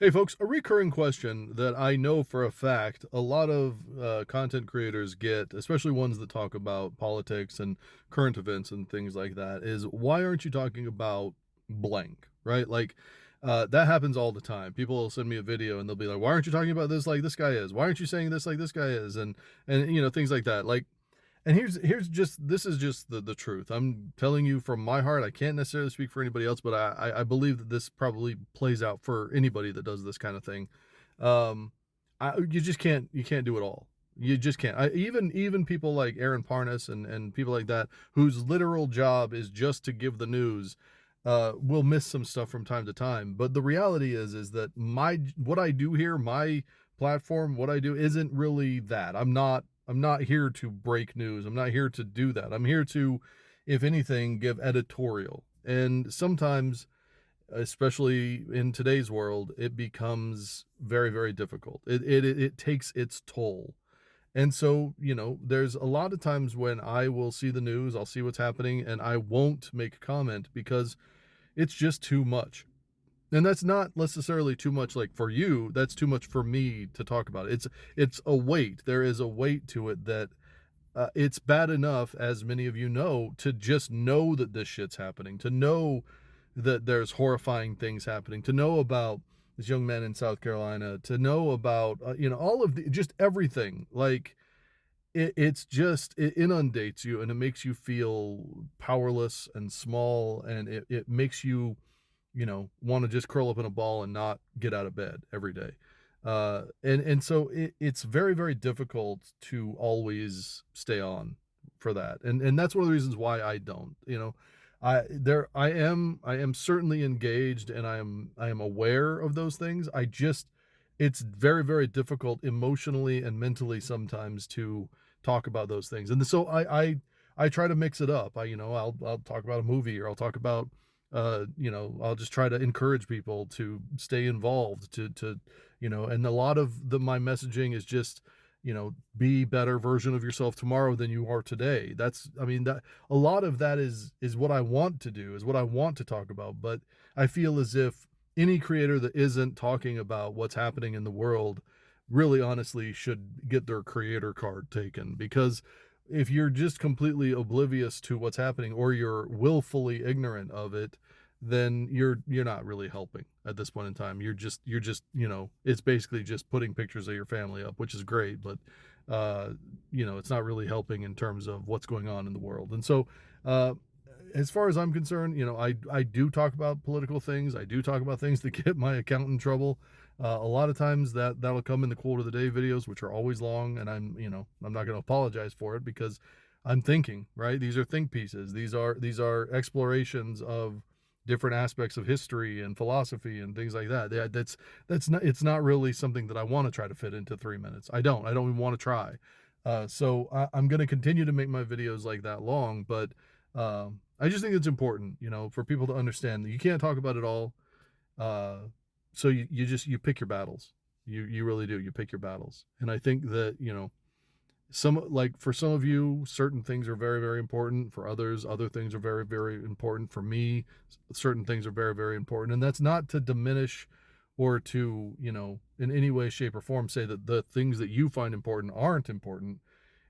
Hey folks, a recurring question that I know for a fact a lot of content creators get, especially ones that talk about politics and current events and things like that, is why aren't you talking about blank, right? Like that happens all the time. People will send me a video and they'll be like, "Why aren't you talking about this like this guy is? Why aren't you saying this like this guy is?" And things like that. Like, and here's just this is just the truth. I'm telling you from my heart. I can't necessarily speak for anybody else, but I believe that this probably plays out for anybody that does this kind of thing. You just can't do it all. You just can't. Even people like Aaron Parnas and people like that whose literal job is just to give the news. Will miss some stuff from time to time, but the reality is that my what I do here, my platform, what I do isn't really that. I'm not here to break news. I'm not here to do that. I'm here to, if anything, give editorial. And sometimes, especially in today's world, it becomes very, very difficult. It takes its toll. And so, there's a lot of times when I will see the news, I'll see what's happening, and I won't make a comment because it's just too much. And that's not necessarily too much like for you, that's too much for me to talk about. It's a weight. There is a weight to it that it's bad enough, as many of you know, to just know that this shit's happening, to know that there's horrifying things happening, to know about this young man in South Carolina, to know about all of the just everything. Like it inundates you and it makes you feel powerless and small, and it makes you want to just curl up in a ball and not get out of bed every day. And so it's very, very difficult to always stay on for that. And that's one of the reasons why I don't, I am certainly engaged and I am aware of those things. It's very, very difficult emotionally and mentally sometimes to talk about those things. And so I try to mix it up. I'll talk about a movie, or I'll talk about I'll just try to encourage people to stay involved, and a lot of my messaging is just, be better version of yourself tomorrow than you are today. That a lot of that is what I want to do, is what I want to talk about. But I feel as if any creator that isn't talking about what's happening in the world really honestly should get their creator card taken, because if you're just completely oblivious to what's happening, or you're willfully ignorant of it, then you're not really helping at this point in time. You're just it's basically just putting pictures of your family up, which is great, but it's not really helping in terms of what's going on in the world. And so uh as far as I'm concerned, I do talk about political things. I do talk about things that get my account in trouble. A lot of times that'll come in the quote of the day videos, which are always long, and I'm not going to apologize for it, because I'm thinking, right? These are think pieces. These are explorations of different aspects of history and philosophy and things like that. That's not it's not really something that I want to try to fit into 3 minutes. I don't even want to try. So I'm going to continue to make my videos like that long, but I just think it's important, for people to understand that you can't talk about it all. Uh, so you pick your battles. You really do. You pick your battles. And I think that, for some of you, certain things are very, very important. For others, other things are very, very important. For me, certain things are very, very important. And that's not to diminish or to, in any way, shape, or form say that the things that you find important aren't important.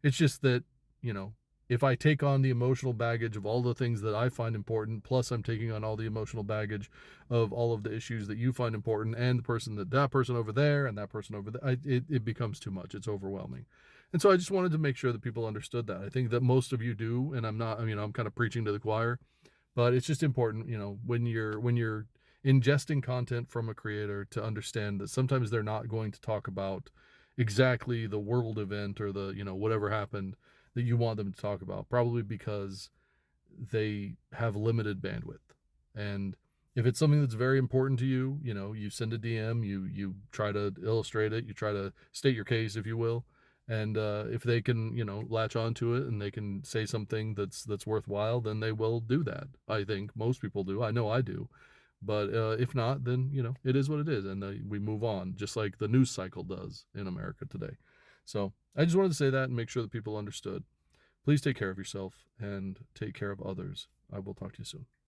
It's just that, you know, if I take on the emotional baggage of all the things that I find important, plus I'm taking on all the emotional baggage of all of the issues that you find important, and that person over there and that person over there, it becomes too much. It's overwhelming. And so I just wanted to make sure that people understood that. I think that most of you do, and I'm kind of preaching to the choir, but it's just important, when you're ingesting content from a creator, to understand that sometimes they're not going to talk about exactly the world event or the, whatever happened that you want them to talk about, probably because they have limited bandwidth. And if it's something that's very important to you, you send a DM, you try to illustrate it, you try to state your case, if you will. And if they can, latch onto it and they can say something that's worthwhile, then they will do that. I think most people do. I know I do. But if not, then it is what it is, and we move on, just like the news cycle does in America today. So I just wanted to say that and make sure that people understood. Please take care of yourself and take care of others. I will talk to you soon.